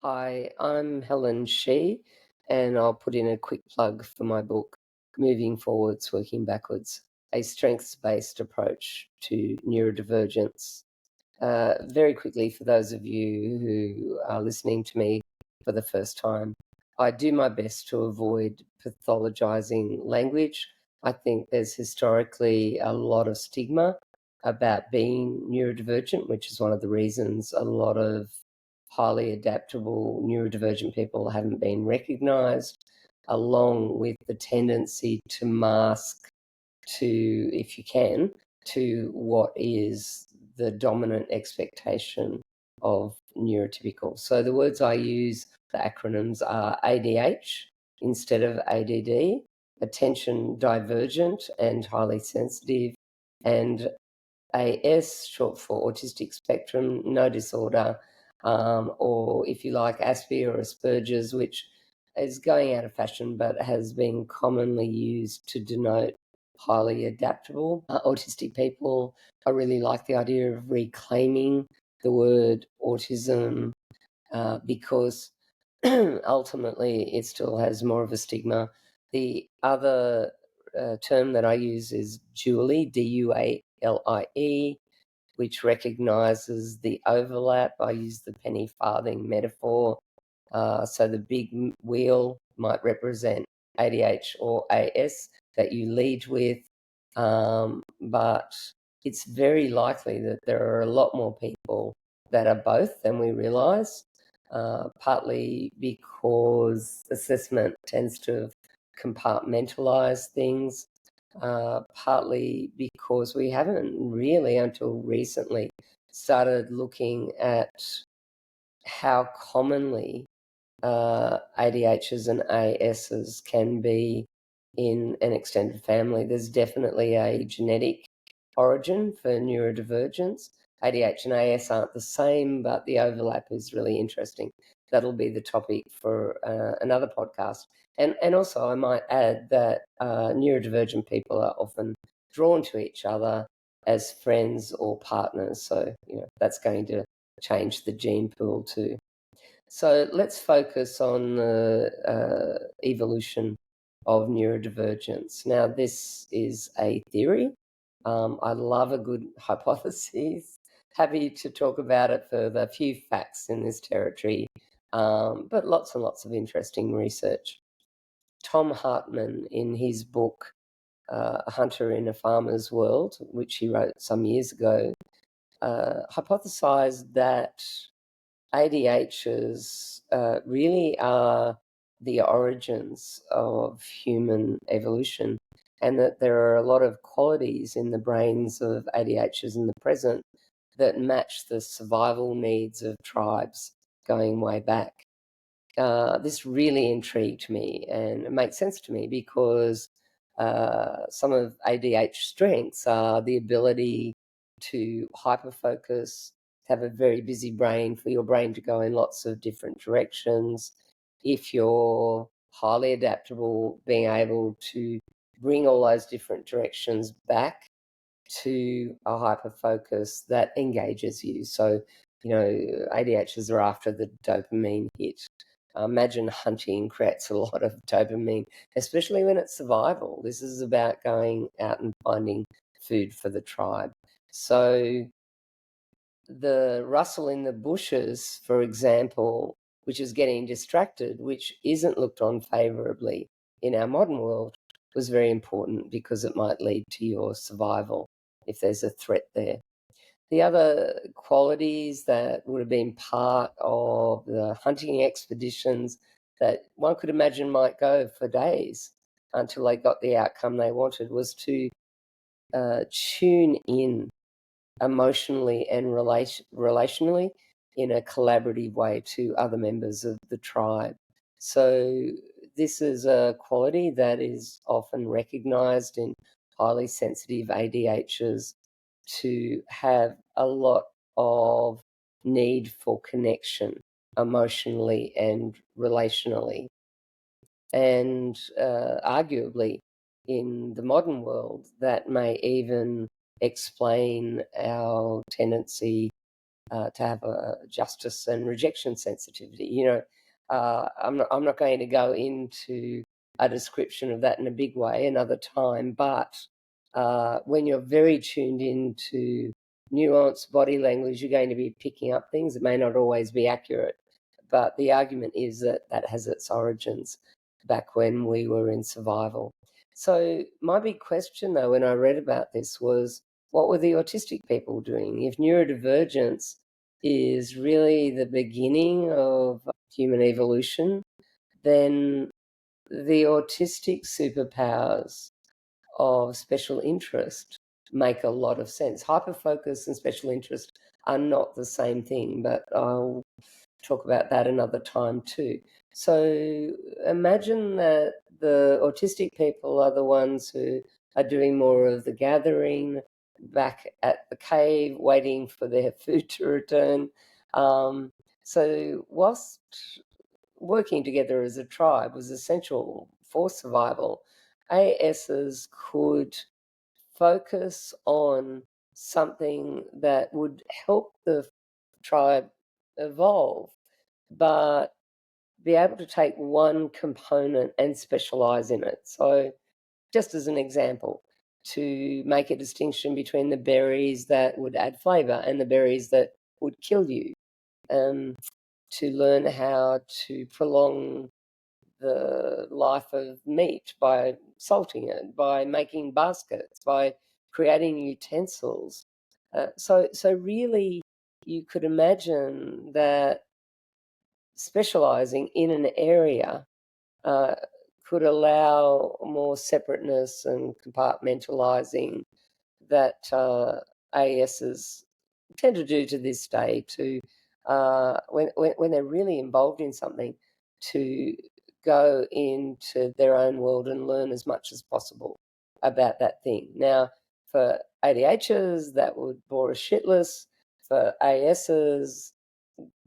Hi, I'm Helen Sheehy, and I'll put in a quick plug for my book, Moving Forwards, Working Backwards, a strengths-based approach to neurodivergence. Very quickly, for those of you who are listening to me for the first time, I do my best to avoid pathologizing language. I think there's historically a lot of stigma about being neurodivergent, which is one of the reasons a lot of highly adaptable neurodivergent people haven't been recognized, along with the tendency to mask to, if you can, to what is the dominant expectation of neurotypical. So the words I use, the acronyms are ADH instead of ADD, attention divergent and highly sensitive, and AS, short for autistic spectrum, no disorder, or if you like, Asperger or Asperger's, which is going out of fashion but has been commonly used to denote highly adaptable autistic people. I really like the idea of reclaiming the word autism because ultimately it still has more of a stigma. The other term that I use is Dually, Dualie, which recognises the overlap. I use the penny farthing metaphor. So the big wheel might represent ADH or AS that you lead with, but it's very likely that there are a lot more people that are both than we realise, partly because assessment tends to compartmentalise things, partly because we haven't really until recently started looking at how commonly ADHs and ASs can be in an extended family. There's definitely a genetic origin for neurodivergence. ADH and AS aren't the same, but the overlap is really interesting. That'll be the topic for another podcast. And also, I might add that neurodivergent people are often drawn to each other as friends or partners. So, that's going to change the gene pool too. So let's focus on the evolution of neurodivergence. Now, this is a theory. I love a good hypothesis. Happy to talk about it further. A few facts in this territory, but lots and lots of interesting research. Tom Hartman, in his book, A Hunter in a Farmer's World, which he wrote some years ago, hypothesized that ADHs really are the origins of human evolution, and that there are a lot of qualities in the brains of ADHs in the present that match the survival needs of tribes going way back. This really intrigued me, and it makes sense to me because some of ADH strengths are the ability to hyperfocus, have a very busy brain, for your brain to go in lots of different directions. If you're highly adaptable, being able to bring all those different directions back to a hyperfocus that engages you. So, ADHs are after the dopamine hit. Imagine hunting creates a lot of dopamine, especially when it's survival. This is about going out and finding food for the tribe. So the rustle in the bushes, for example, which is getting distracted, which isn't looked on favourably in our modern world, was very important because it might lead to your survival if there's a threat there. The other qualities that would have been part of the hunting expeditions that one could imagine might go for days until they got the outcome they wanted was to tune in emotionally and relationally in a collaborative way to other members of the tribe. So this is a quality that is often recognized in highly sensitive ADHs, to have a lot of need for connection emotionally and relationally. And arguably, in the modern world, that may even explain our tendency to have a justice and rejection sensitivity. I'm not going to go into a description of that in a big way another time, but when you're very tuned into nuanced body language, you're going to be picking up things that may not always be accurate. But the argument is that that has its origins back when we were in survival. So my big question, though, when I read about this was, what were the autistic people doing? If neurodivergence is really the beginning of human evolution, then the autistic superpowers of special interest make a lot of sense. Hyperfocus and special interest are not the same thing, but I'll talk about that another time too. So imagine that the autistic people are the ones who are doing more of the gathering back at the cave, waiting for their food to return. So whilst working together as a tribe was essential for survival, ASs could focus on something that would help the tribe evolve, but be able to take one component and specialize in it. So, just as an example, to make a distinction between the berries that would add flavor and the berries that would kill you, to learn how to prolong the life of meat by salting it, by making baskets, by creating utensils. So really, you could imagine that specializing in an area uh, could allow more separateness and compartmentalizing that ASs tend to do to this day, to when they're really involved in something, to go into their own world and learn as much as possible about that thing. Now, for ADHs, that would bore us shitless. For ASs,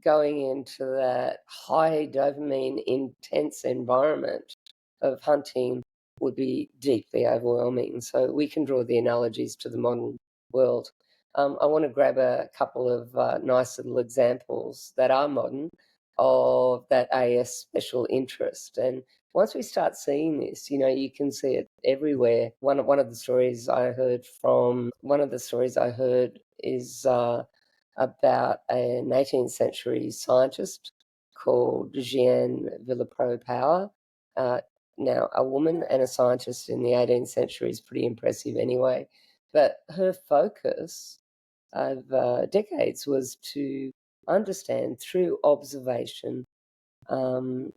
going into that high dopamine intense environment of hunting would be deeply overwhelming. So we can draw the analogies to the modern world. I want to grab a couple of nice little examples that are modern of that AS special interest. And once we start seeing this, you can see it everywhere. One of the stories I heard is about an 18th century scientist called Jeanne Villepreux-Power. Now, a woman and a scientist in the 18th century is pretty impressive anyway, but her focus of decades was to understand through observation and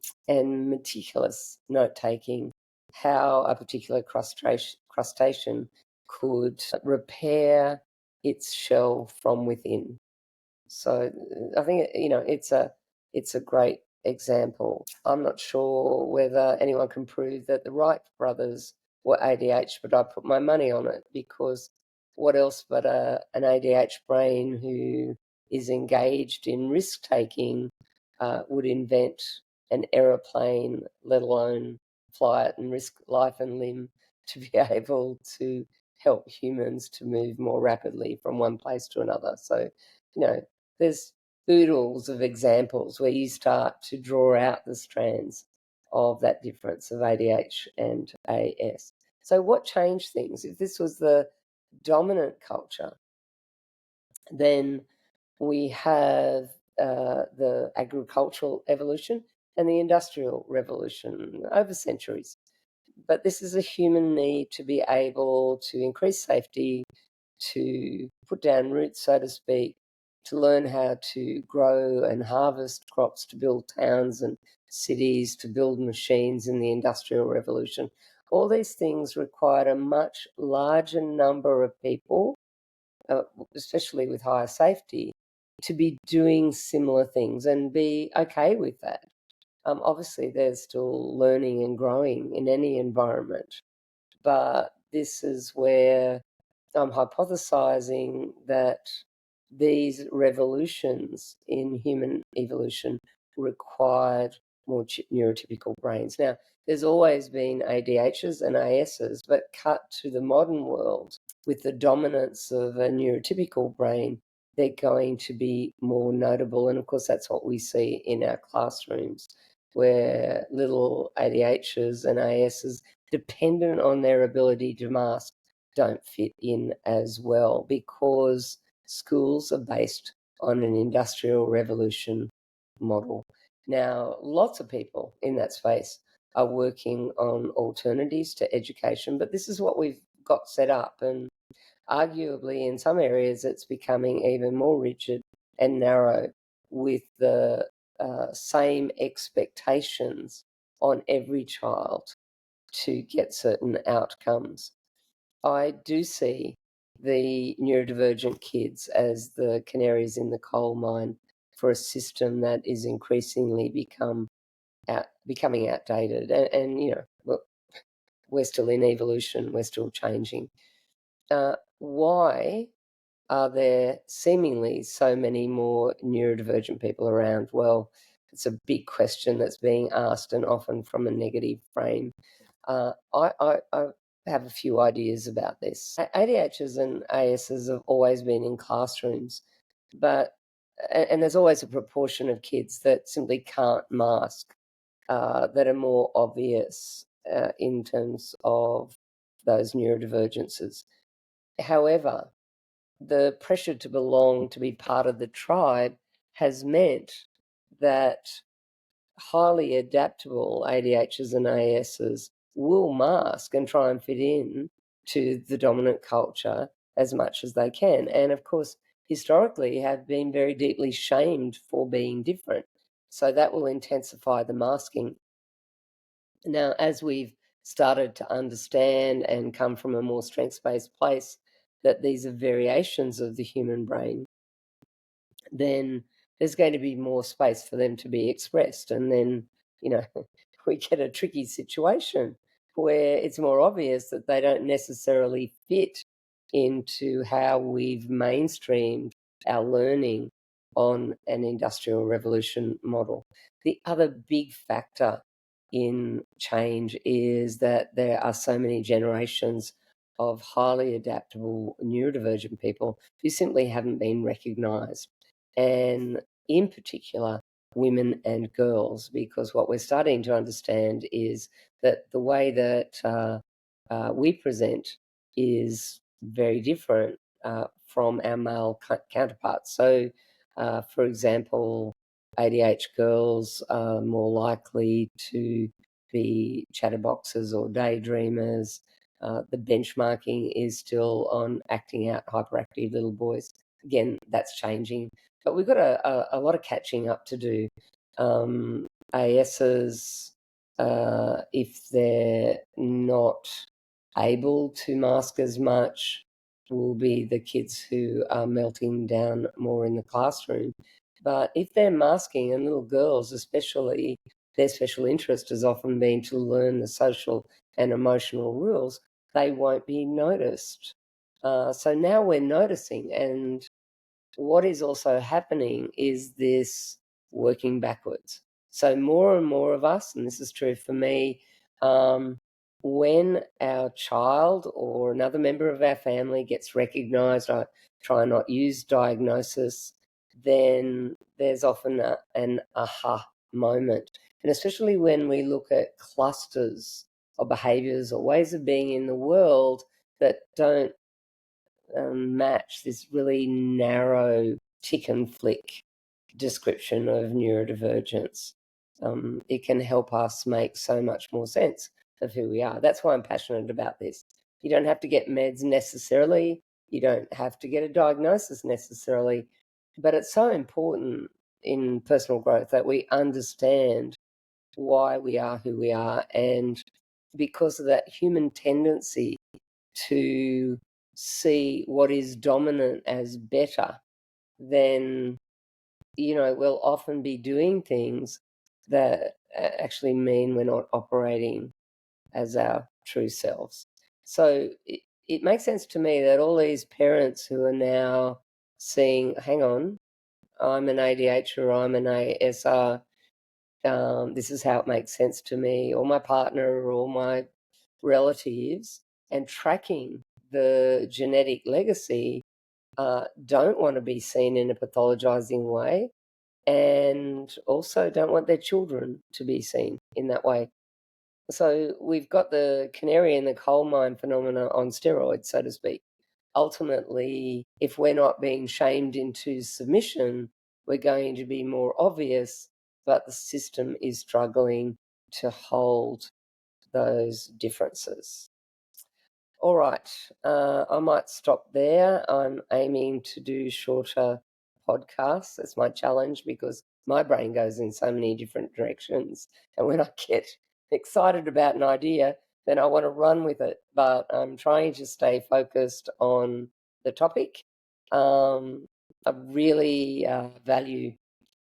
meticulous note-taking how a particular crustacean could repair its shell from within. So I think it's a great example. I'm not sure whether anyone can prove that the Wright brothers were ADH, but I put my money on it, because what else but an ADH brain who is engaged in risk taking would invent an aeroplane, let alone fly it and risk life and limb to be able to help humans to move more rapidly from one place to another. So, there's oodles of examples where you start to draw out the strands of that difference of ADH and AS. So what changed things? If this was the dominant culture, then we have the agricultural evolution and the industrial revolution over centuries. But this is a human need to be able to increase safety, to put down roots, so to speak, to learn how to grow and harvest crops, to build towns and cities, to build machines in the Industrial Revolution. All these things required a much larger number of people, especially with higher safety, to be doing similar things and be okay with that. Obviously, there's still learning and growing in any environment, but this is where I'm hypothesizing that these revolutions in human evolution required more neurotypical brains. Now, there's always been ADHs and ASs, but cut to the modern world with the dominance of a neurotypical brain, they're going to be more notable. And of course, that's what we see in our classrooms, where little ADHs and ASs, dependent on their ability to mask, don't fit in as well, because schools are based on an industrial revolution model. Now, lots of people in that space are working on alternatives to education, but this is what we've got set up. And arguably, in some areas, it's becoming even more rigid and narrow, with the same expectations on every child to get certain outcomes. I do see the neurodivergent kids as the canaries in the coal mine for a system that is increasingly becoming outdated. And look, we're still in evolution, we're still changing. Why are there seemingly so many more neurodivergent people around? Well, it's a big question that's being asked, and often from a negative frame. I have a few ideas about this. ADHs and ASs have always been in classrooms, and there's always a proportion of kids that simply can't mask, that are more obvious in terms of those neurodivergences. However, the pressure to belong, to be part of the tribe, has meant that highly adaptable ADHs and ASs will mask and try and fit in to the dominant culture as much as they can. And of course, historically have been very deeply shamed for being different. So that will intensify the masking. Now, as we've started to understand and come from a more strengths-based place that these are variations of the human brain, then there's going to be more space for them to be expressed. And then, we get a tricky situation where it's more obvious that they don't necessarily fit into how we've mainstreamed our learning on an industrial revolution model. The other big factor in change is that there are so many generations of highly adaptable neurodivergent people who simply haven't been recognised, and in particular women and girls, because what we're starting to understand is that the way that we present is very different from our male counterparts. So, for example, ADH girls are more likely to be chatterboxes or daydreamers. The benchmarking is still on acting out hyperactive little boys. Again, that's changing, but we've got a lot of catching up to do. ASs, if they're not able to mask as much, will be the kids who are melting down more in the classroom. But if they're masking, and little girls especially, their special interest has often been to learn the social and emotional rules, they won't be noticed. So now we're noticing, and what is also happening is this working backwards. So more and more of us, and this is true for me, when our child or another member of our family gets recognised, I try and not use diagnosis, then there's often an aha moment. And especially when we look at clusters of behaviours or ways of being in the world that don't match this really narrow tick and flick description of neurodivergence, it can help us make so much more sense of who we are. That's why I'm passionate about this. You don't have to get meds necessarily. You don't have to get a diagnosis necessarily. But it's so important in personal growth that we understand why we are who we are, and because of that human tendency to see what is dominant as better, then we'll often be doing things that actually mean we're not operating as our true selves. So it makes sense to me that all these parents who are now seeing, hang on, I'm an ADH or I'm an ASR, this is how it makes sense to me, or my partner or my relatives, and tracking the genetic legacy don't want to be seen in a pathologizing way, and also don't want their children to be seen in that way. So we've got the canary in the coal mine phenomena on steroids, so to speak. Ultimately, if we're not being shamed into submission, we're going to be more obvious, but the system is struggling to hold those differences. All right, I might stop there. I'm aiming to do shorter podcasts. That's my challenge because my brain goes in so many different directions. And when I get excited about an idea, then I want to run with it. But I'm trying to stay focused on the topic. I really value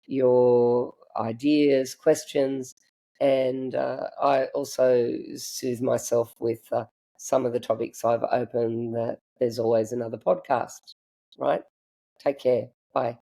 your ideas, questions, and I also soothe myself with some of the topics I've opened that there's always another podcast, right? Take care. Bye.